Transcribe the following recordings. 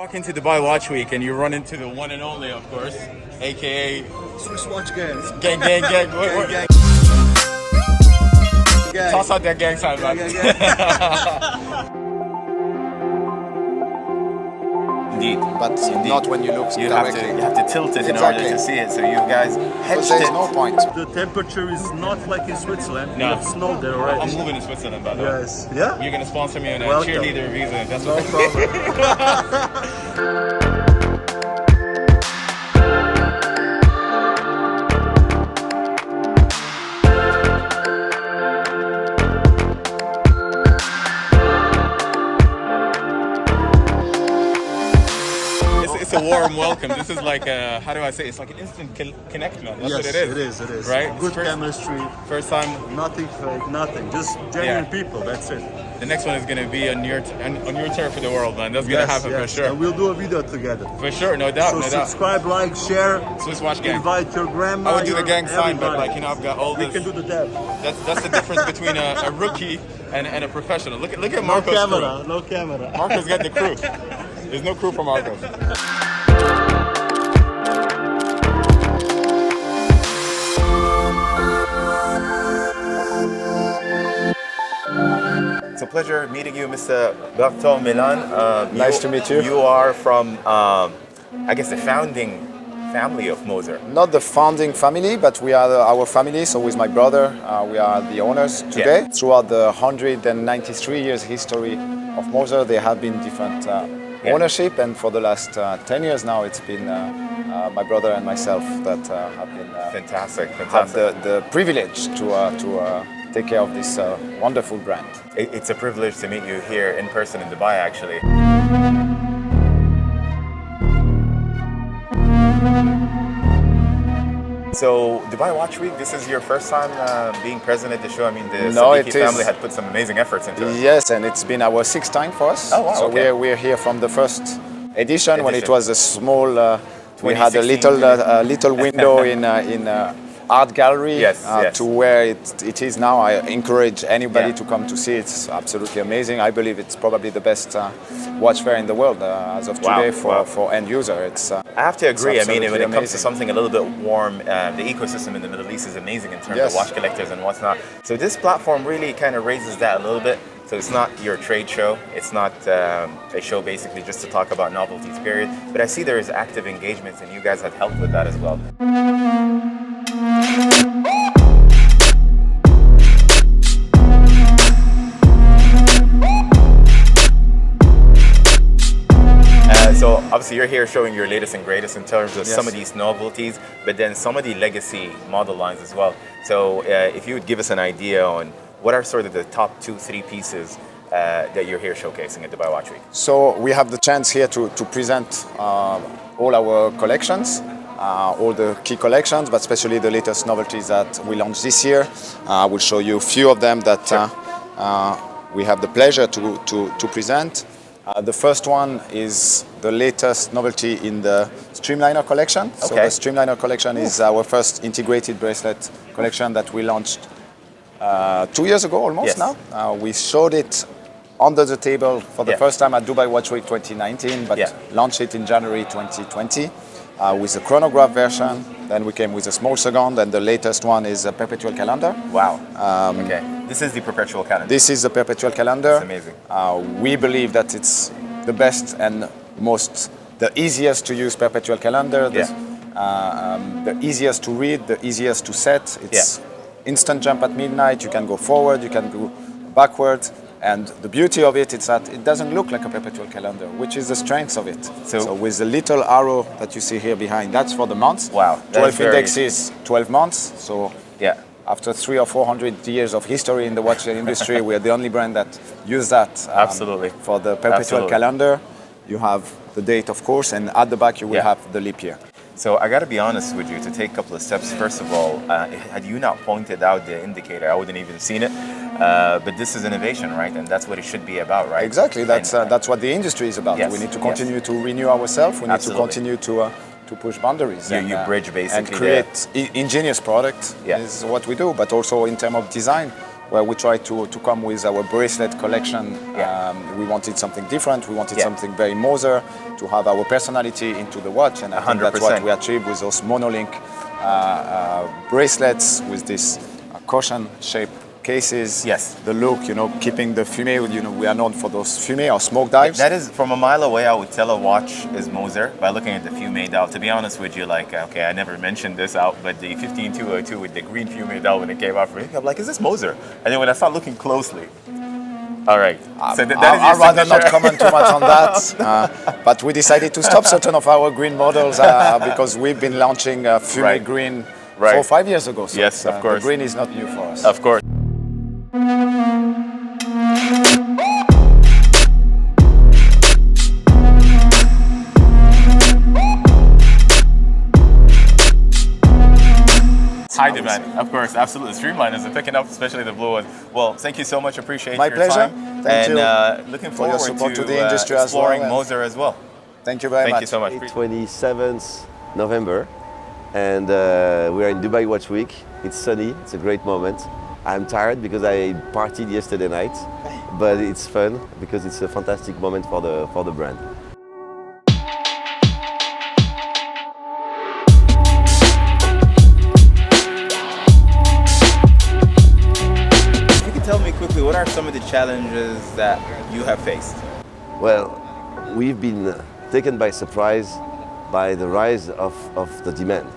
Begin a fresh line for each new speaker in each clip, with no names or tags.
Walk into Dubai Watch Week and you run into the one and only, of course, aka
Swiss Watch Gang.
Gang.
Gang.
Toss out that gang sign, man. Indeed,
but not when you look directly.
You have to tilt it in order to see it. So you guys hedged it.
There's no point.
The temperature is not like in Switzerland.
No.
We have snow there already.
I'm moving to Switzerland, by the way.
Yes. Yeah?
You're gonna sponsor me on a
Welcome.
cheerleader visa. That's
No
what.
problem.
It's a warm welcome. This is like a, how do I say? It's like an instant connect, man. That's
Yes,
what it is.
it is.
Right?
Good
First-
chemistry.
First time.
Nothing fake, nothing. Just genuine people. That's it.
The next one is gonna be on your turf for the world, man. That's gonna happen for sure.
And we'll do a video together.
For sure, no doubt,
So
no doubt.
subscribe, like, share.
Swiss Watch Gang.
Invite your grandma.
I would do the
your
gang sign, but
everybody.
like, you know, I've got all
We
this.
can do the dab.
That's the difference between a rookie and a professional. Look at
No
Marco's
camera.
crew.
No camera.
Marco's got the crew. There's no crew for Marco. It's a pleasure meeting you, Mr. Bertrand Milan.
Nice to meet you.
You are from, I guess, the founding family of Moser.
Not the founding family, but we are our family. So with my brother, we are the owners today.
Yeah.
Throughout the 193 years history of Moser, there have been different ownership, and for the last 10 years now, it's been my brother and myself that have been
Fantastic.
have the privilege to take care of this wonderful brand.
It's a privilege to meet you here in person in Dubai, actually. So, Dubai Watch Week, this is your first time being present at the show. I mean, the
No,
Sabiki
it
family
is.
had put some amazing efforts into it.
Yes, and it's been our sixth time for us.
Oh, wow,
So
okay.
we're here from the first edition when it
Edition.
was a small. We had a
2016.
little window in art gallery
Yes.
to where it is now. I encourage anybody
Yeah.
to come to see it. It's absolutely amazing. I believe it's probably the best watch fair in the world as of
Wow,
today
wow.
for end user. It's
I have to agree. I mean,
absolutely
when it comes to
amazing.
something a little bit warm, the ecosystem in the Middle East is amazing in terms
Yes.
of watch collectors and whatnot. So this platform really kind of raises that a little bit. So it's not your trade show. It's not a show basically just to talk about novelties, period. But I see there is active engagements, and you guys have helped with that as well. So obviously you're here showing your latest and greatest in terms of some of these novelties, but then some of the legacy model lines as well. So if you would give us an idea on what are sort of the top 2-3 pieces that you're here showcasing at Dubai Watch Week.
So we have the chance here to present all our collections, all the key collections, but especially the latest novelties that we launched this year. I will show you a few of them that we have the pleasure to present. The first one is the latest novelty in the Streamliner collection. So the Streamliner collection is our first integrated bracelet collection that we launched 2 years ago almost now. We showed it under the table for the first time at Dubai Watch Week 2019, but launched it in January 2020 with the chronograph version. Then we came with a small second, and the latest one is a perpetual calendar.
Wow. Okay. This is the perpetual calendar.
This is the perpetual calendar.
That's amazing.
We believe that it's the best and the easiest to use perpetual calendar. The easiest to read, the easiest to set. It's instant jump at midnight. You can go forward, you can go backward. And the beauty of it is that it doesn't look like a perpetual calendar, which is the strength of it. So with the little arrow that you see here behind, that's for the months.
Wow.
12 index is 12 months. So
yeah.
After 300 or 400 years of history in the watch industry, we are the only brand that use that
Absolutely.
For the perpetual calendar. You have the date, of course, and at the back you will have the leap year.
So I got to be honest with you, to take a couple of steps. First of all, had you not pointed out the indicator, I wouldn't even seen it. But this is innovation, right? And that's what it should be about, right?
Exactly. That's what the industry is about.
Yes,
We need to continue to renew ourselves. We need to continue to push boundaries.
You bridge basically
and create ingenious product
Yeah.
is what we do. But also in terms of design, where we try to come with our bracelet collection.
Yeah.
We wanted something different. We wanted
Yeah.
something very Moser to have our personality into the watch, and I think that's
100%.
what we achieved with those monolink bracelets with this caution shape cases.
Yes.
The look, keeping the fumée. We are known for those fumée or smoke dives.
That is, from a mile away, I would tell a watch is Moser by looking at the fumé dial. To be honest with you, okay, I never mentioned this out, but the 15202 with the green fumé dial when it came out for me, I'm like, is this Moser? And then when I start looking closely, all right. So that is your
I'd rather not
signature.
comment too much on that. But we decided to stop certain of our green models because we've been launching fumé
Right.
green
Right.
4 or 5 years ago. So
Yes, of course.
The green is not new for us.
Of course. High demand, of course, absolutely. Streamliners are picking up, especially the blue one. Well, thank you so much. Appreciate
My
your
pleasure.
time.
Thank
and
you
looking
for your
forward
support to the
to
industry as well,
exploring
and-
Moser as well.
Thank you very
Thank
much.
you so much.
27th November, and we are in Dubai Watch Week. It's sunny, it's a great moment. I'm tired because I partied yesterday night, but it's fun because it's a fantastic moment for the brand.
If you could tell me quickly, what are some of the challenges that you have faced?
Well, we've been taken by surprise by the rise of the demand.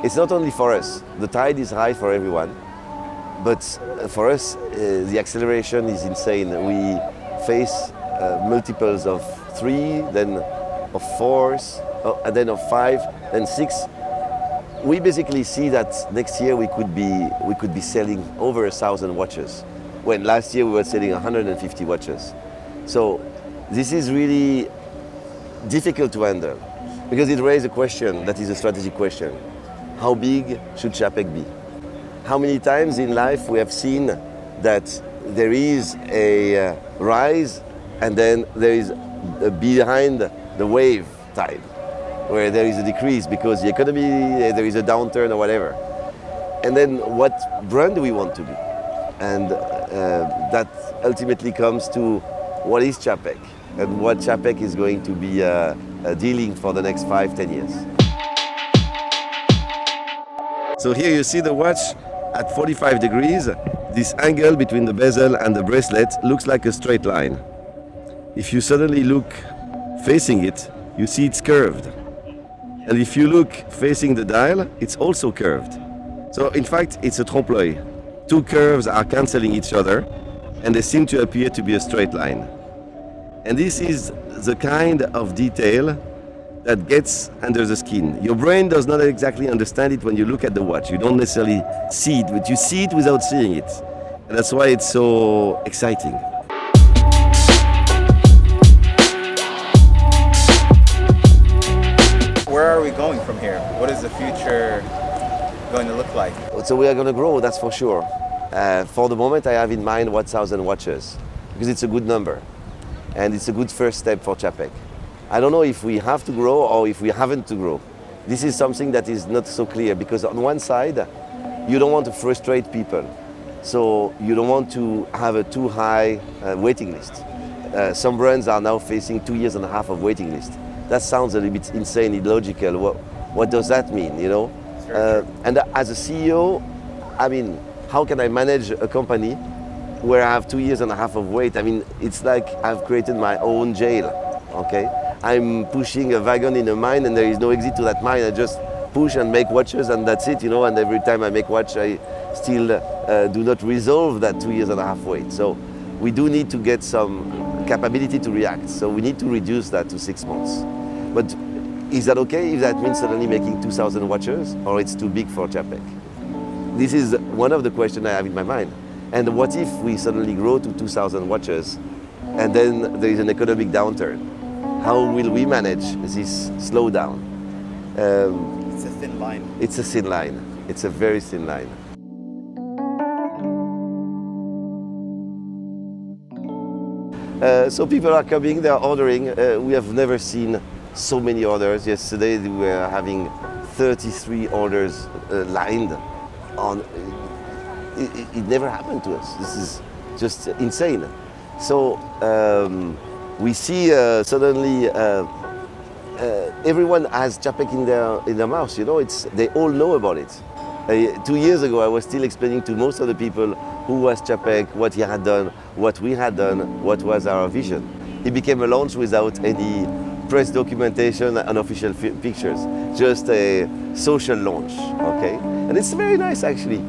It's not only for us, the tide is high for everyone, but for us, the acceleration is insane. We face multiples of 3, then of 4s, and then of 5, then 6. We basically see that next year we could be selling over 1,000 watches, when last year we were selling 150 watches. So this is really difficult to handle because it raises a question that is a strategic question. How big should Czapek be? How many times in life we have seen that there is a rise and then there is a behind the wave tide, where there is a decrease because the economy, there is a downturn or whatever. And then what brand do we want to be? And that ultimately comes to what is Czapek and what Czapek is going to be dealing for the next 5-10 years. So here you see the watch at 45 degrees. This angle between the bezel and the bracelet looks like a straight line. If you suddenly look facing it, you see it's curved. And if you look facing the dial, it's also curved. So in fact, it's a trompe-l'œil. Two curves are cancelling each other, and they seem to appear to be a straight line. And this is the kind of detail that gets under the skin. Your brain does not exactly understand it when you look at the watch. You don't necessarily see it, but you see it without seeing it. And that's why it's so exciting.
Where are we going from here? What is the future going to look like?
So we are going to grow, that's for sure. For the moment, I have in mind 1,000 watches, because it's a good number. And it's a good first step for Czapek. I don't know if we have to grow or if we haven't to grow. This is something that is not so clear, because on one side, you don't want to frustrate people. So you don't want to have a too high waiting list. Some brands are now facing 2.5 years of waiting list. That sounds a little bit insane, illogical. What does that mean, you know? And as a CEO, I mean, how can I manage a company where I have 2.5 years of wait? I mean, it's like I've created my own jail, okay? I'm pushing a wagon in a mine and there is no exit to that mine. I just push and make watches and that's it, you know, and every time I make watch, I still do not resolve that 2.5 years wait. So we do need to get some capability to react. So we need to reduce that to 6 months. But is that okay if that means suddenly making 2,000 watches, or it's too big for Czapek? This is one of the questions I have in my mind. And what if we suddenly grow to 2,000 watches and then there is an economic downturn? How will we manage this slowdown?
It's a thin line.
It's a thin line. It's a very thin line. So people are coming, they are ordering. We have never seen so many orders. Yesterday we were having 33 orders lined on. it never happened to us. This is just insane. So we see suddenly everyone has Czapek in their mouth. You know, they all know about it. 2 years ago, I was still explaining to most of the people who was Czapek, what he had done, what we had done, what was our vision. It became a launch without any press documentation and official pictures, just a social launch, okay? And it's very nice, actually.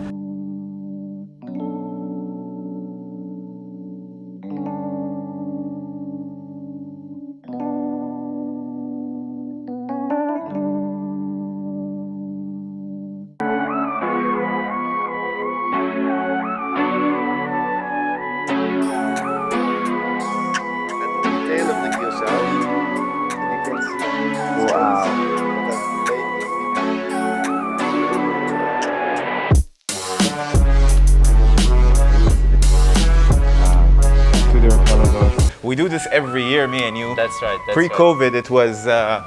We do this every year, me and you.
That's right.
Pre-COVID, it was Rolex.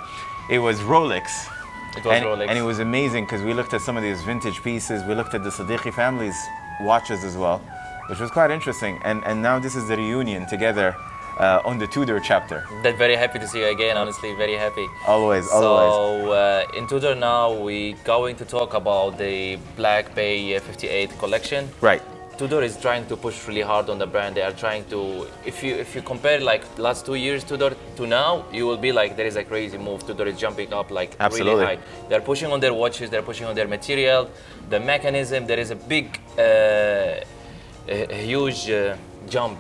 It was Rolex.
And it was amazing because we looked at some of these vintage pieces. We looked at the Sadiqi family's watches as well, which was quite interesting. And now this is the reunion together on the Tudor chapter.
They're very happy to see you again, honestly, very happy.
Always, always.
So in Tudor now, we're going to talk about the Black Bay 58 collection.
Right.
Tudor is trying to push really hard on the brand. They are trying to, if you compare like last 2 years Tudor to now, you will be like, there is a crazy move. Tudor is jumping up like
Absolutely.
really high. They're pushing on their watches, they're pushing on their material, the mechanism. There is a big, a huge jump.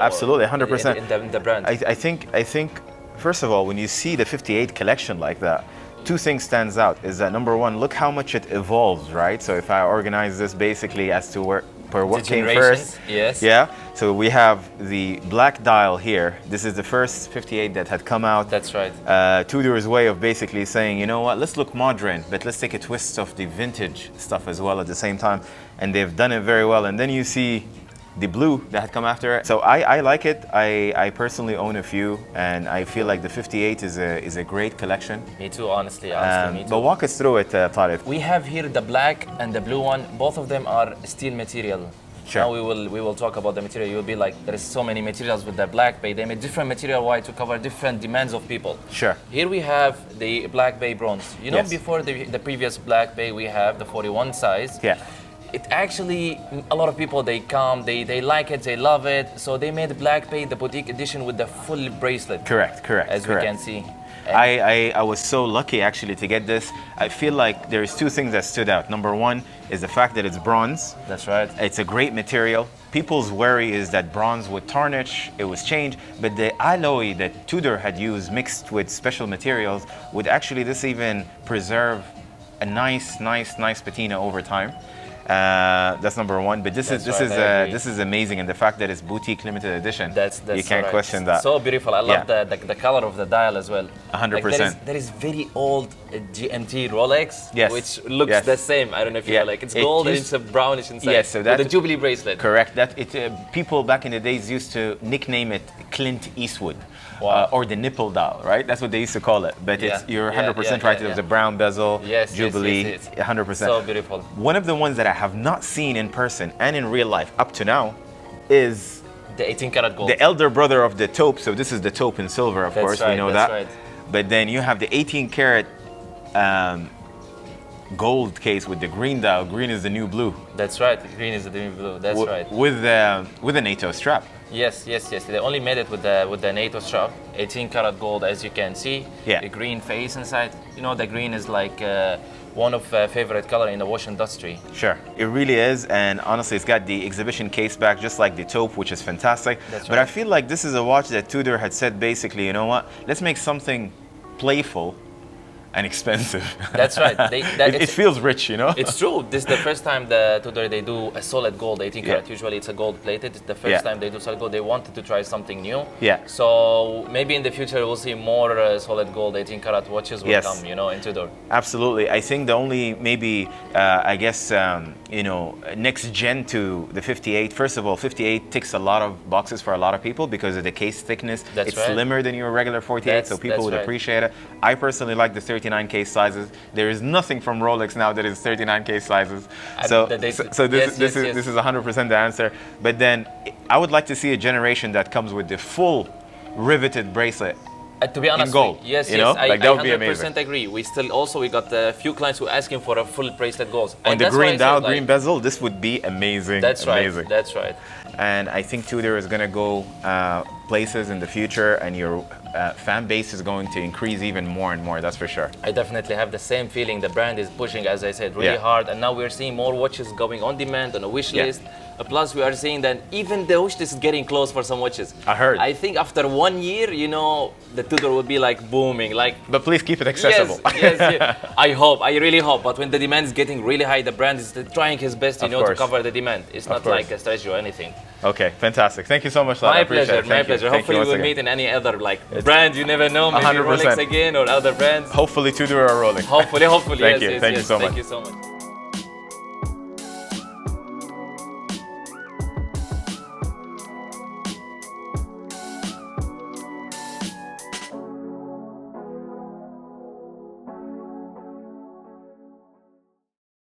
Absolutely, 100%.
In the brand.
I think, first of all, when you see the 58 collection like that, two things stands out. Is that number one, look how much it evolves, right? So if I organize this basically as to where what came first.
Yes.
Yeah. So we have the black dial here. This is the first 58 that had come out.
That's right.
Tudor's way of basically saying, you know what, let's look modern, but let's take a twist of the vintage stuff as well at the same time. And they've done it very well. And then you see the blue that had come after it. So I like it. I personally own a few, and I feel like the 58 is a great collection.
Me too, honestly, me too.
But walk us through it, Tarif.
We have here the black and the blue one. Both of them are steel material.
Sure.
Now we will talk about the material. You'll be like, there is so many materials with the Black Bay. They made different material why to cover different demands of people.
Sure.
Here we have the Black Bay bronze. You know,
Yes.
before the previous Black Bay, we have the 41 size.
Yeah.
It actually, a lot of people, they come, they like it, they love it. So they made the Black Bay, the boutique edition with the full bracelet.
Correct.
As
correct.
we can see.
I was so lucky actually to get this. I feel like there's two things that stood out. Number one is the fact that it's bronze.
That's right.
It's a great material. People's worry is that bronze would tarnish, it was changed, but the alloy that Tudor had used mixed with special materials would actually this even preserve a nice patina over time. That's number one. But this is amazing, and the fact that it's boutique limited edition,
that's
you can't
right.
question that.
So beautiful. I love the color of the dial as well.
100%.
Like there is very old GMT Rolex,
Yes.
which looks
Yes.
the same. I don't know if you know, like it's gold and it's a brownish inside.
Yes, so
with
that
the Jubilee bracelet.
Correct. That people back in the days used to nickname it Clint Eastwood.
Wow.
Or the nipple dial, right? That's what they used to call it. But you're 100% right. It was a brown bezel,
yes,
Jubilee,
yes.
100%.
So beautiful.
One of the ones that I have not seen in person and in real life up to now is
the 18 karat gold.
the elder brother of the taupe. So this is the taupe in silver, of course.
Right,
we know
that's
that.
Right.
But then you have the 18 karat gold case with the green dial. Green is the new blue.
That's right. Green is the new blue. That's right.
With a NATO strap.
Yes. They only made it with the NATO strap, 18 karat gold, as you can see.
Yeah.
The green face inside. You know, the green is like one of favorite color in the watch industry.
Sure, it really is, and honestly, it's got the exhibition case back, just like the taupe, which is fantastic.
That's
but
right.
I feel like this is a watch that Tudor had said basically, you know what? Let's make something playful and expensive.
That's right.
It feels rich, you know?
It's true. This is the first time Tudor they do a solid gold 18 karat.
Yeah.
Usually it's a gold plated. It's the first time they do solid gold. They wanted to try something new.
Yeah.
So maybe in the future we'll see more solid gold 18 karat watches will
Yes.
come, you know, in Tudor.
Absolutely. I think the only maybe, next gen to the 58, first of all, 58 ticks a lot of boxes for a lot of people because of the case thickness.
That's
it's
right.
slimmer than your regular 48, so people would appreciate it. I personally like the 13 39 case sizes. There is nothing from Rolex now that is 39 case sizes.
And
So,
they-
so
yes,
this
yes.
is 100% the answer. But then I would like to see a generation that comes with the full riveted bracelet.
To be honest,
gold,
yes,
you
yes,
know?
I,
Like, that
I
would be
100%
amazing.
agree. We got a few clients who are asking for a full bracelet gold.
On
And
the
that's why I
green
said,
dial,
like,
green bezel, this would be amazing.
That's right.
Amazing.
That's right.
And I think Tudor is going to go places in the future, and your fan base is going to increase even more and more, that's for sure.
I definitely have the same feeling. The brand is pushing, as I said, really
Yeah.
hard, and now we're seeing more watches going on demand on a wish
Yeah.
list. Plus, we are seeing that even the wish list is getting close for some watches.
I heard.
I think after 1 year, you know, the Tudor will be like booming, like.
But please keep it accessible.
Yes, yes. I hope. I really hope. But when the demand is getting really high, the brand is trying his best,
Of
to
course.
cover the demand. It's not
course.
like a strategy or anything.
Okay, fantastic. Thank you so much, Lad. I
My
appreciate
pleasure.
it.
My
Thank you.
pleasure.
Thank you
Hopefully,
once
we'll
again.
meet in any other brand. You never know. Maybe
100%.
Rolex again or other brands.
Hopefully Tudor or Rolex.
Hopefully.
Thank
yes,
you.
yes,
Thank you
yes.
so much.
Thank you so much.